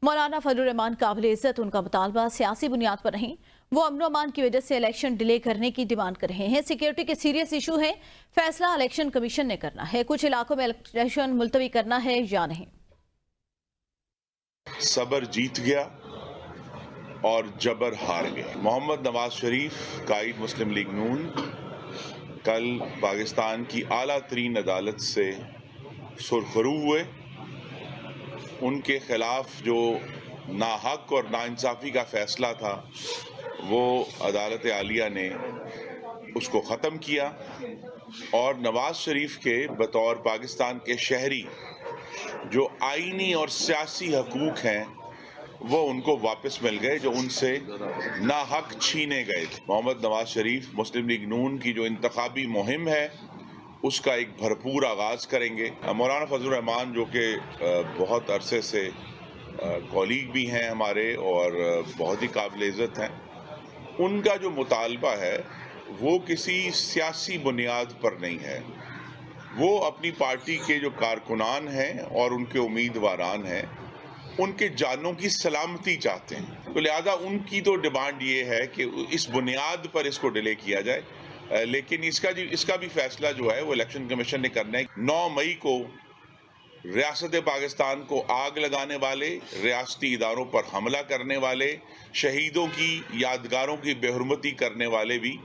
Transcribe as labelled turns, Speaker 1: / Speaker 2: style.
Speaker 1: مولانا فضل الرحمان قابل عزت، ان کا مطالبہ سیاسی بنیاد پر نہیں، وہ امن و امان کی وجہ سے الیکشن ڈیلے کرنے کی ڈیمانڈ کر رہے ہیں۔ سیکیورٹی کے سیریس ایشو ہے، فیصلہ الیکشن کمیشن نے کرنا ہے، کچھ علاقوں میں الیکشن ملتوی کرنا ہے یا نہیں۔
Speaker 2: صبر جیت گیا اور جبر ہار گیا۔ محمد نواز شریف قائد مسلم لیگ نون کل پاکستان کی اعلیٰ ترین عدالت سے سرخرو ہوئے۔ ان کے خلاف جو ناحق اور ناانصافی کا فیصلہ تھا وہ عدالت عالیہ نے اس کو ختم کیا، اور نواز شریف کے بطور پاکستان کے شہری جو آئینی اور سیاسی حقوق ہیں وہ ان کو واپس مل گئے جو ان سے ناحق چھینے گئے تھے۔ محمد نواز شریف مسلم لیگ نون کی جو انتخابی مہم ہے اس کا ایک بھرپور آغاز کریں گے۔ مولانا فضل الرحمان جو کہ بہت عرصے سے کولیگ بھی ہیں ہمارے اور بہت ہی قابل عزت ہیں، ان کا جو مطالبہ ہے وہ کسی سیاسی بنیاد پر نہیں ہے۔ وہ اپنی پارٹی کے جو کارکنان ہیں اور ان کے امیدواران ہیں ان کے جانوں کی سلامتی چاہتے ہیں، تو لہذا ان کی تو ڈیمانڈ یہ ہے کہ اس بنیاد پر اس کو ڈیلے کیا جائے، لیکن اس کا بھی فیصلہ جو ہے وہ الیکشن کمیشن نے کرنا ہے۔ 9 مئی کو ریاست پاکستان کو آگ لگانے والے، ریاستی اداروں پر حملہ کرنے والے، شہیدوں کی یادگاروں کی بے حرمتی کرنے والے بھی